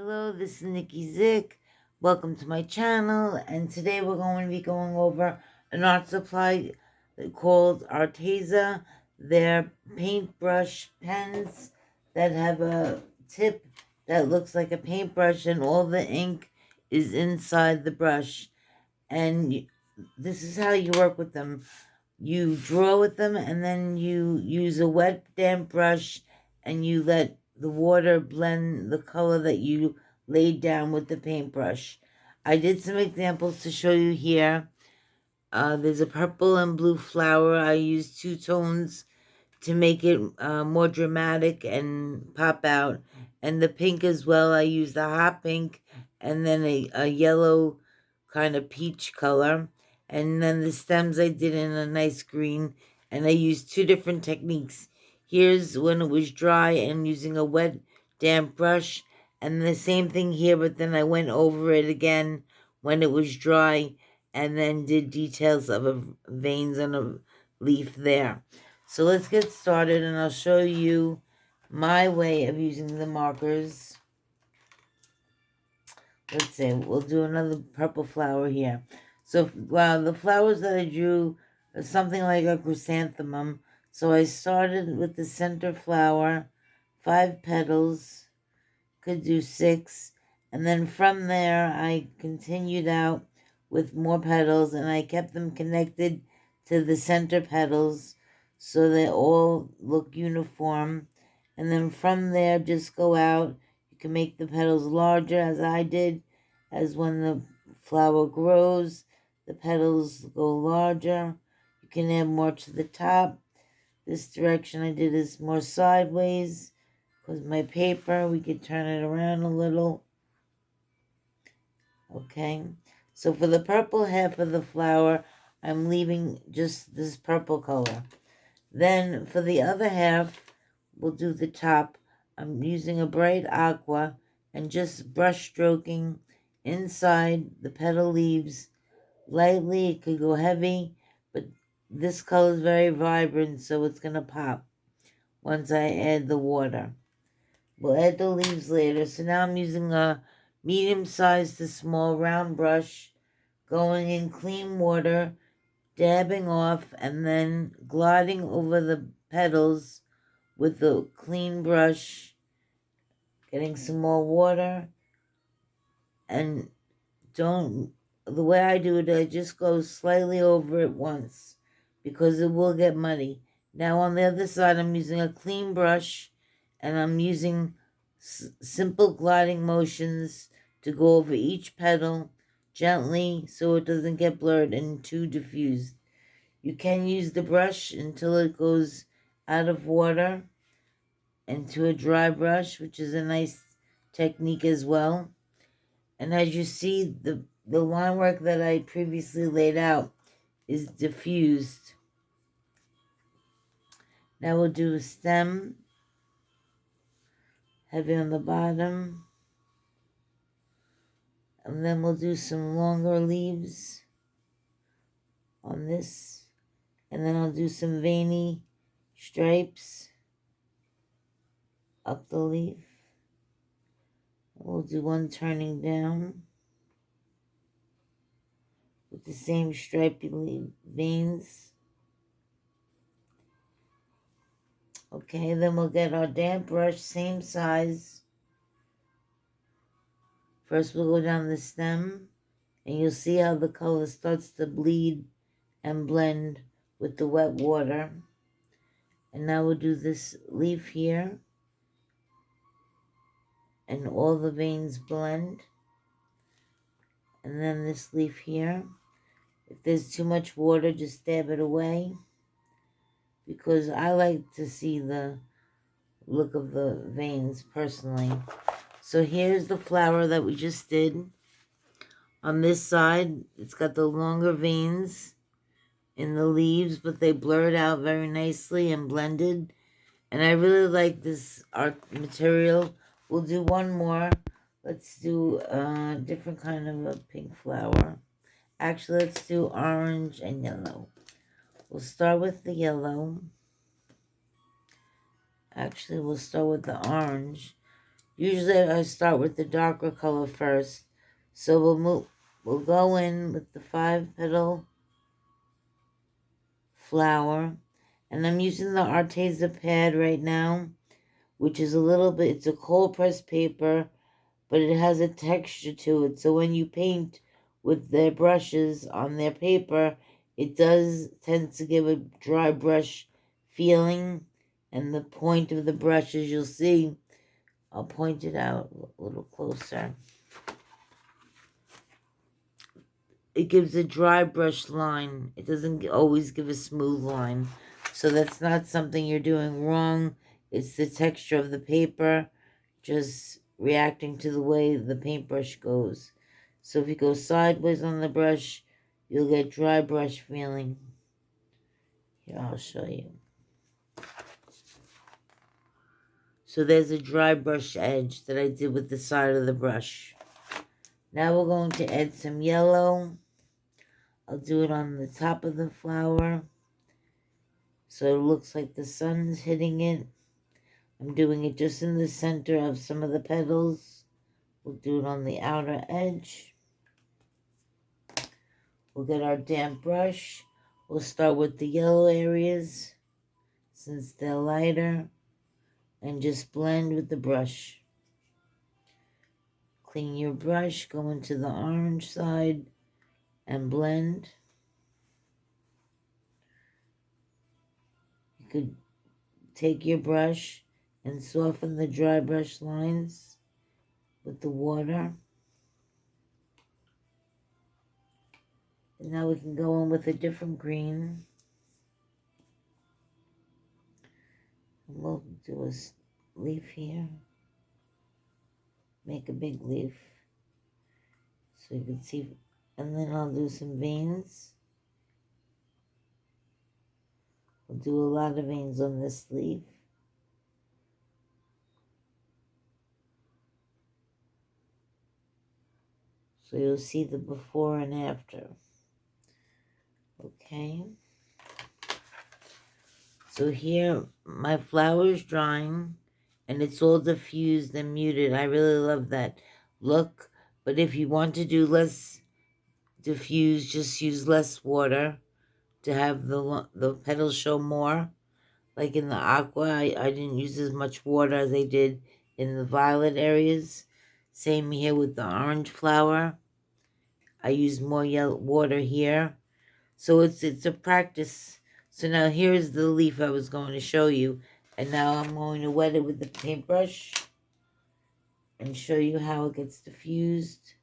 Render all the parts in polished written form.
Hello, this is Nikki Zick. Welcome to my channel, and today we're going to be going over an art supply called Arteza. They're paintbrush pens that have a tip that looks like a paintbrush, and all the ink is inside the brush. And this is how you work with them. You draw with them, and then you use a wet, damp brush, and you let the water blend the color that you laid down with the paintbrush. I did some examples to show you here. There's a purple and blue flower. I used two tones to make it more dramatic and pop out. And the pink as well, I used the hot pink and then a yellow kind of peach color. And then the stems I did in a nice green, and I used two different techniques. Here's when it was dry and using a wet, damp brush, and the same thing here, but then I went over it again when it was dry and then did details of veins on a leaf there. So let's get started, and I'll show you my way of using the markers. Let's see, we'll do another purple flower here. So, the flowers that I drew are something like a chrysanthemum. So I started with the center flower, 5 petals, could do 6. And then from there, I continued out with more petals, and I kept them connected to the center petals so they all look uniform. And then from there, just go out. You can make the petals larger, as I did, as when the flower grows, the petals go larger. You can add more to the top. This direction I did is more sideways, because my paper, we could turn it around a little. Okay, so for the purple half of the flower, I'm leaving just this purple color. Then for the other half, we'll do the top. I'm using a bright aqua and just brush stroking inside the petal leaves lightly. It could go heavy, but this color is very vibrant, so it's going to pop once I add the water. We'll add the leaves later. So now I'm using a medium-sized to small round brush, going in clean water, dabbing off, and then gliding over the petals with the clean brush, getting some more water. And the way I do it, I just go slightly over it once, because it will get muddy. Now on the other side, I'm using a clean brush, and I'm using simple gliding motions to go over each petal gently so it doesn't get blurred and too diffused. You can use the brush until it goes out of water into a dry brush, which is a nice technique as well. And as you see, the line work that I previously laid out is diffused. Now we'll do a stem, heavy on the bottom. And then we'll do some longer leaves on this. And then I'll do some veiny stripes up the leaf. We'll do one turning down with the same stripy veins. Okay, then we'll get our damp brush, same size. First we'll go down the stem, and you'll see how the color starts to bleed and blend with the wet water. And now we'll do this leaf here, and all the veins blend. And then this leaf here. If there's too much water, just dab it away, because I like to see the look of the veins personally. So here's the flower that we just did. On this side, it's got the longer veins in the leaves, but they blurred out very nicely and blended. And I really like this art material. We'll do one more. Let's do a different kind of a pink flower. Actually, let's do orange and yellow. We'll start with the yellow. Actually, we'll start with the orange. Usually I start with the darker color first. So we'll go in with the 5-petal flower. And I'm using the Arteza pad right now, which is a little bit, it's a cold pressed paper, but it has a texture to it. So when you paint with their brushes on their paper, it does tend to give a dry brush feeling. And the point of the brush, as you'll see, I'll point it out a little closer. It gives a dry brush line. It doesn't always give a smooth line. So that's not something you're doing wrong. It's the texture of the paper just reacting to the way the paintbrush goes. So if you go sideways on the brush, you'll get dry brush feeling. Here, I'll show you. So there's a dry brush edge that I did with the side of the brush. Now we're going to add some yellow. I'll do it on the top of the flower, so it looks like the sun's hitting it. I'm doing it just in the center of some of the petals. We'll do it on the outer edge. We'll get our damp brush. We'll start with the yellow areas, since they're lighter, and just blend with the brush. Clean your brush, go into the orange side, and blend. You could take your brush and soften the dry brush lines with the water. And now we can go in with a different green. And we'll do a leaf here. Make a big leaf so you can see. And then I'll do some veins. We'll do a lot of veins on this leaf. So you'll see the before and after. Okay. So here my flower's drying and it's all diffused and muted. I really love that look. But if you want to do less diffuse, just use less water to have the petals show more. Like in the aqua, I didn't use as much water as I did in the violet areas. Same here with the orange flower. I use more yellow water here. So it's a practice. So now here's the leaf I was going to show you. And now I'm going to wet it with the paintbrush and show you how it gets diffused.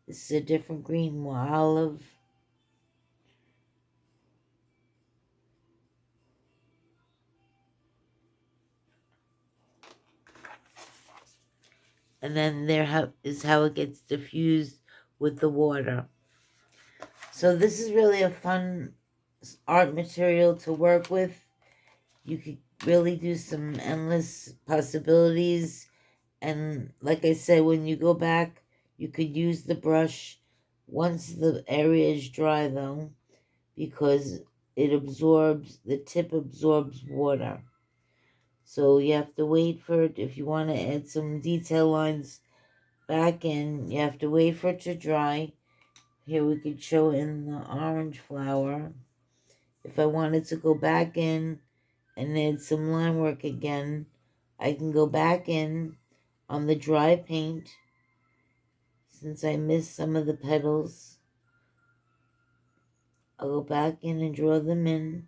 This is a different green, more olive. And then there is how it gets diffused with the water. So this is really a fun art material to work with. You could really do some endless possibilities. And like I said, when you go back, you could use the brush once the area is dry though, because the tip absorbs water. So you have to wait for it. If you want to add some detail lines back in, you have to wait for it to dry. Here we could show in the orange flower. If I wanted to go back in and add some line work again, I can go back in on the dry paint. Since I missed some of the petals, I'll go back in and draw them in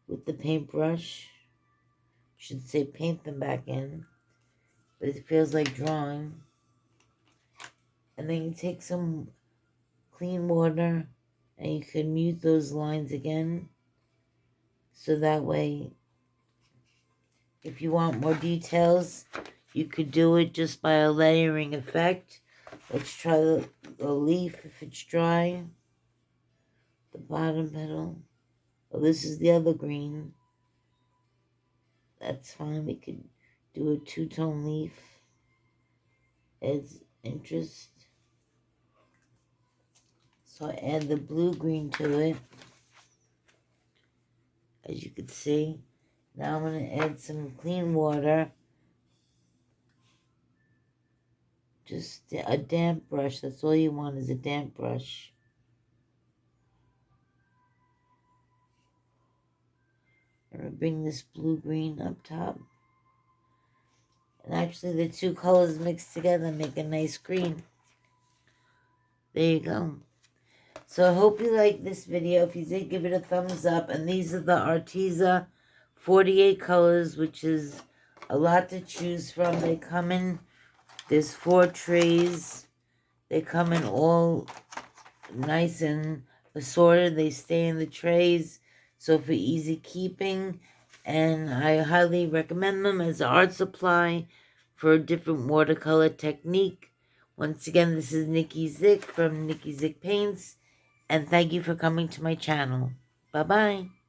with the paintbrush. Should say paint them back in, but it feels like drawing. And then you take some clean water and you can mute those lines again. So that way, if you want more details, you could do it just by a layering effect. Let's try the leaf if it's dry. The bottom petal. Oh, this is the other green. That's fine. We could do a two-tone leaf as interest. So I add the blue-green to it, as you can see. Now I'm going to add some clean water. Just a damp brush. That's all you want is a damp brush. I'm going to bring this blue-green up top. And actually the two colors mixed together make a nice green. There you go. So I hope you liked this video. If you did, give it a thumbs up. And these are the Arteza 48 colors, which is a lot to choose from. They come in, there's 4 trays. They come in all nice and assorted. They stay in the trays, so for easy keeping. And I highly recommend them as an art supply for a different watercolor technique. Once again, this is Nikki Zick from Nikki Zick Paints, and thank you for coming to my channel. Bye-bye.